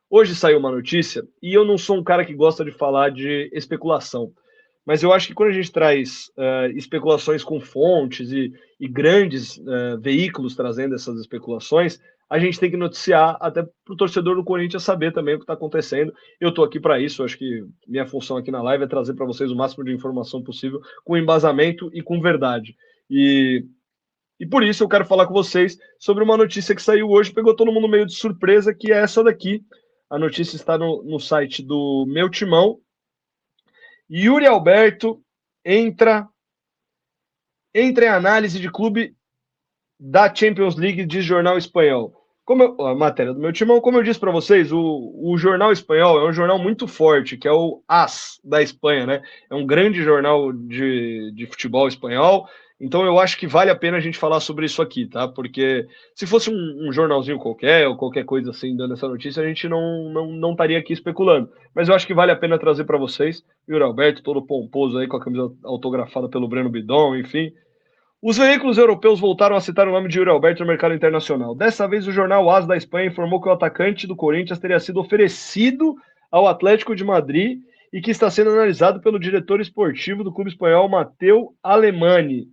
Hoje saiu uma notícia, e eu não sou um cara que gosta de falar de especulação, mas eu acho que quando a gente traz especulações com fontes e grandes veículos trazendo essas especulações, a gente tem que noticiar até para o torcedor do Corinthians saber também o que está acontecendo. Eu estou aqui para isso, acho que minha função aqui na live é trazer para vocês o máximo de informação possível, com embasamento e com verdade. E por isso eu quero falar com vocês sobre uma notícia que saiu hoje, pegou todo mundo meio de surpresa, que é essa daqui. A notícia está no site do Meu Timão. Yuri Alberto entra em análise de clube da Champions League, diz jornal espanhol. A matéria do Meu Timão, como eu disse para vocês, o jornal espanhol é um jornal muito forte, que é o AS da Espanha, né? É um grande jornal de futebol espanhol. Então eu acho que vale a pena a gente falar sobre isso aqui, tá? Porque se fosse um jornalzinho qualquer, ou qualquer coisa assim, dando essa notícia, a gente não estaria aqui especulando. Mas eu acho que vale a pena trazer para vocês. Yuri Alberto, todo pomposo aí, com a camisa autografada pelo Breno Bidon, enfim. Os veículos europeus voltaram a citar o nome de Yuri Alberto no mercado internacional. Dessa vez, o jornal AS da Espanha informou que o atacante do Corinthians teria sido oferecido ao Atlético de Madrid e que está sendo analisado pelo diretor esportivo do clube espanhol, Mateu Alemany.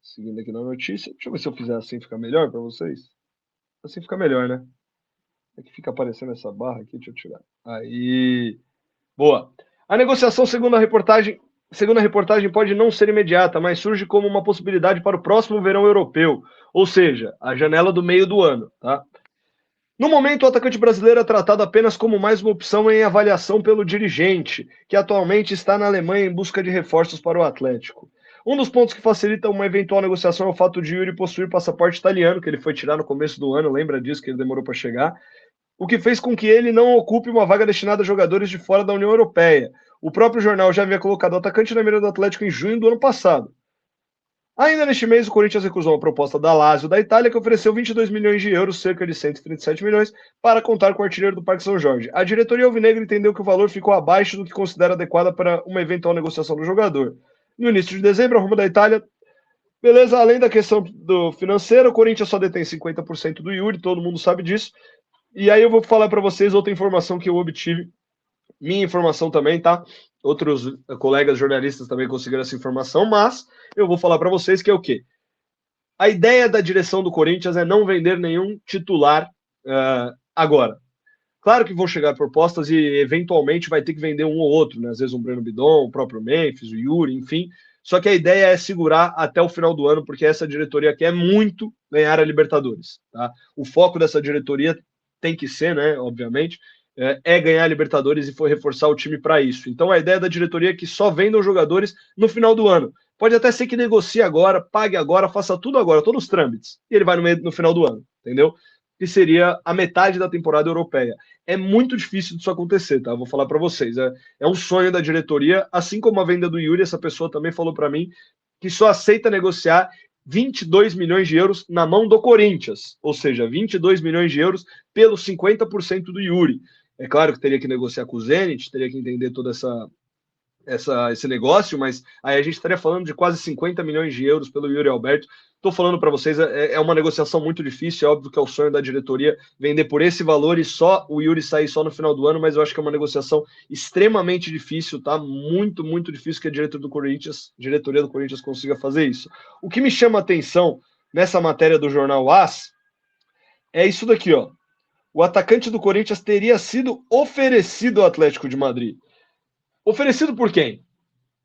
Seguindo aqui na notícia, deixa eu ver se eu fizer assim fica melhor para vocês. Assim fica melhor, né? É que fica aparecendo essa barra aqui, deixa eu tirar. Aí, boa. A negociação, segundo a reportagem, pode não ser imediata, mas surge como uma possibilidade para o próximo verão europeu, ou seja, a janela do meio do ano, tá? No momento, o atacante brasileiro é tratado apenas como mais uma opção em avaliação pelo dirigente, que atualmente está na Alemanha em busca de reforços para o Atlético. Um dos pontos que facilita uma eventual negociação é o fato de Yuri possuir passaporte italiano, que ele foi tirar no começo do ano, lembra disso, que ele demorou para chegar, o que fez com que ele não ocupe uma vaga destinada a jogadores de fora da União Europeia. O próprio jornal já havia colocado o atacante na mira do Atlético em junho do ano passado. Ainda neste mês, o Corinthians recusou uma proposta da Lazio da Itália, que ofereceu 22 milhões de euros, cerca de 137 milhões, para contar com o artilheiro do Parque São Jorge. A diretoria alvinegra entendeu que o valor ficou abaixo do que considera adequado para uma eventual negociação do jogador. No início de dezembro, a Roma da Itália. Beleza, além da questão do financeiro, o Corinthians só detém 50% do Yuri, todo mundo sabe disso. E aí eu vou falar para vocês outra informação que eu obtive, minha informação também, tá? Outros colegas jornalistas também conseguiram essa informação, mas eu vou falar para vocês que é o quê? A ideia da direção do Corinthians é não vender nenhum titular agora. Claro que vão chegar propostas e eventualmente vai ter que vender um ou outro, né? Às vezes um Breno Bidon, o próprio Memphis, o Yuri, enfim. Só que a ideia é segurar até o final do ano, porque essa diretoria quer muito ganhar a Libertadores, tá? O foco dessa diretoria tem que ser, né, obviamente, ganhar a Libertadores e for reforçar o time para isso. Então a ideia da diretoria é que só vendam jogadores no final do ano. Pode até ser que negocie agora, pague agora, faça tudo agora, todos os trâmites. E ele vai no final do ano, entendeu? Que seria a metade da temporada europeia. É muito difícil disso acontecer, tá? Vou falar para vocês. É um sonho da diretoria, assim como a venda do Yuri, essa pessoa também falou para mim que só aceita negociar 22 milhões de euros na mão do Corinthians, ou seja, 22 milhões de euros pelos 50% do Yuri. É claro que teria que negociar com o Zenit, teria que entender toda esse negócio, mas aí a gente estaria falando de quase 50 milhões de euros pelo Yuri Alberto. Estou falando para vocês, é uma negociação muito difícil, é óbvio que é o sonho da diretoria vender por esse valor e só o Yuri sair só no final do ano, mas eu acho que é uma negociação extremamente difícil, tá? Muito, muito difícil que a diretoria do Corinthians consiga fazer isso. O que me chama a atenção nessa matéria do jornal AS é isso daqui, ó. O atacante do Corinthians teria sido oferecido ao Atlético de Madrid. Oferecido por quem?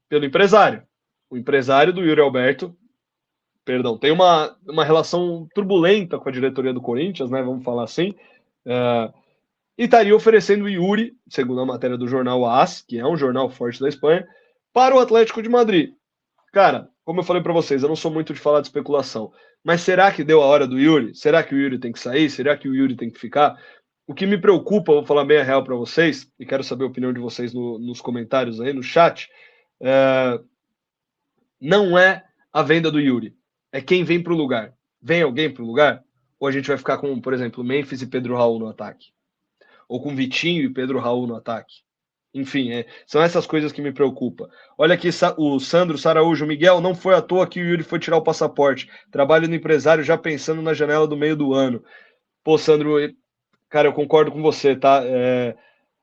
Pelo empresário. O empresário do Yuri Alberto, tem uma relação turbulenta com a diretoria do Corinthians, né? Vamos falar assim. E estaria oferecendo o Yuri, segundo a matéria do jornal AS, que é um jornal forte da Espanha, para o Atlético de Madrid. Cara, como eu falei para vocês, eu não sou muito de falar de especulação, mas será que deu a hora do Yuri? Será que o Yuri tem que sair? Será que o Yuri tem que ficar? O que me preocupa, vou falar bem a real para vocês, e quero saber a opinião de vocês nos comentários aí, no chat, não é a venda do Yuri, é quem vem para o lugar. Vem alguém para o lugar? Ou a gente vai ficar com, por exemplo, Memphis e Pedro Raul no ataque? Ou com Vitinho e Pedro Raul no ataque? Enfim, são essas coisas que me preocupam. Olha aqui o Sandro Saraújo. Miguel, não foi à toa que o Yuri foi tirar o passaporte. Trabalho no empresário já pensando na janela do meio do ano. Pô, Sandro, Cara, eu concordo com você, tá?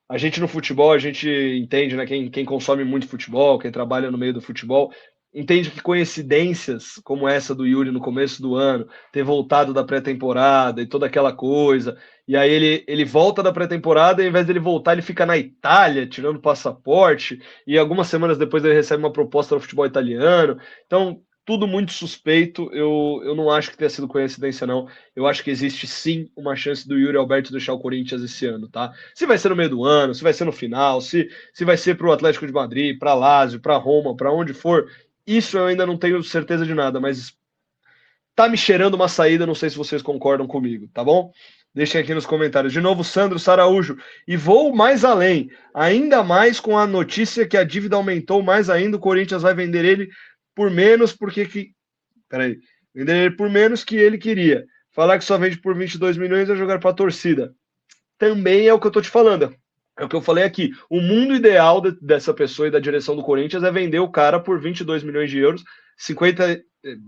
A gente no futebol, a gente entende, né? Quem consome muito futebol, quem trabalha no meio do futebol, entende que coincidências como essa do Yuri no começo do ano, ter voltado da pré-temporada e toda aquela coisa, e aí ele volta da pré-temporada e ao invés dele voltar, ele fica na Itália, tirando passaporte, e algumas semanas depois ele recebe uma proposta no futebol italiano. Então, tudo muito suspeito. Eu não acho que tenha sido coincidência, não. Eu acho que existe sim uma chance do Yuri Alberto deixar o Corinthians esse ano, tá? Se vai ser no meio do ano, se vai ser no final, se vai ser para o Atlético de Madrid, para Lazio, para Roma, para onde for, isso eu ainda não tenho certeza de nada, mas tá me cheirando uma saída, não sei se vocês concordam comigo, tá bom? Deixem aqui nos comentários. De novo, Sandro Saraújo. E vou mais além, ainda mais com a notícia que a dívida aumentou mais ainda, o Corinthians vai vender ele por menos, Peraí. Vender ele por menos que ele queria. Falar que só vende por 22 milhões é jogar para a torcida. Também é o que eu tô te falando. É o que eu falei aqui. O mundo ideal dessa pessoa e da direção do Corinthians é vender o cara por 22 milhões de euros,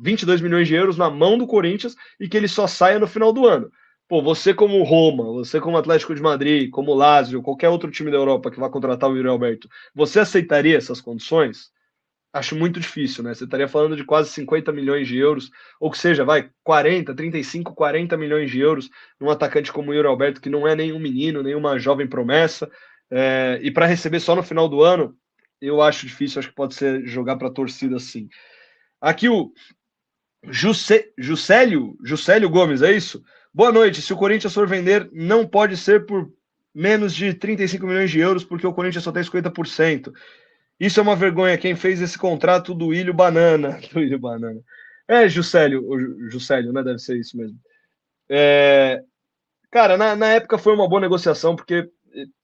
22 milhões de euros na mão do Corinthians e que ele só saia no final do ano. Pô, você como Roma, você como Atlético de Madrid, como Lazio, qualquer outro time da Europa que vá contratar o Yuri Alberto, você aceitaria essas condições? Acho muito difícil, né? Você estaria falando de quase 50 milhões de euros, ou que seja, vai, 40, 35, 40 milhões de euros num atacante como o Yuri Alberto, que não é nenhum menino, nenhuma jovem promessa, e para receber só no final do ano, eu acho difícil, acho que pode ser jogar para a torcida sim. Aqui o Juscelio Gomes, é isso? Boa noite. Se o Corinthians for vender, não pode ser por menos de 35 milhões de euros, porque o Corinthians só tem 50%. Isso é uma vergonha. Quem fez esse contrato do Ilho Banana. Do Ilho Banana. Juscelio, né? Deve ser isso mesmo. Cara, na época foi uma boa negociação, porque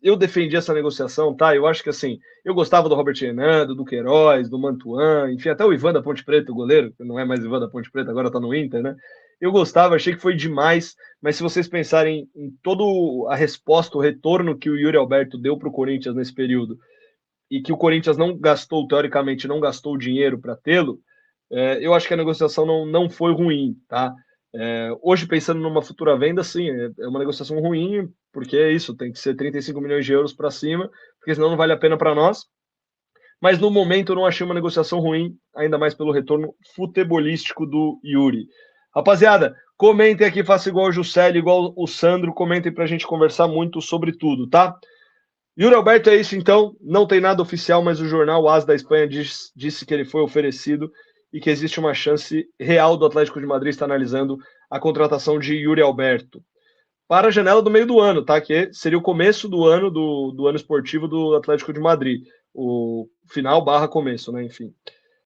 eu defendi essa negociação, tá? Eu acho que assim, eu gostava do Robert Hernando, do Queiroz, do Mantuan, enfim, até o Ivan da Ponte Preta, o goleiro, que não é mais Ivan da Ponte Preta, agora tá no Inter, né? Eu gostava, achei que foi demais, mas se vocês pensarem em toda a resposta, o retorno que o Yuri Alberto deu para o Corinthians nesse período, e que o Corinthians não gastou, teoricamente, não gastou dinheiro para tê-lo, eu acho que a negociação não foi ruim, tá? Hoje, pensando numa futura venda, sim, é uma negociação ruim, porque é isso, tem que ser 35 milhões de euros para cima, porque senão não vale a pena para nós. Mas no momento eu não achei uma negociação ruim, ainda mais pelo retorno futebolístico do Yuri. Rapaziada, comentem aqui, faça igual o Juscelio, igual o Sandro, comentem para a gente conversar muito sobre tudo, tá? Yuri Alberto é isso então, não tem nada oficial, mas o jornal AS da Espanha disse que ele foi oferecido e que existe uma chance real do Atlético de Madrid estar analisando a contratação de Yuri Alberto para a janela do meio do ano, tá? Que seria o começo do ano do ano esportivo do Atlético de Madrid, o final barra começo, né? Enfim.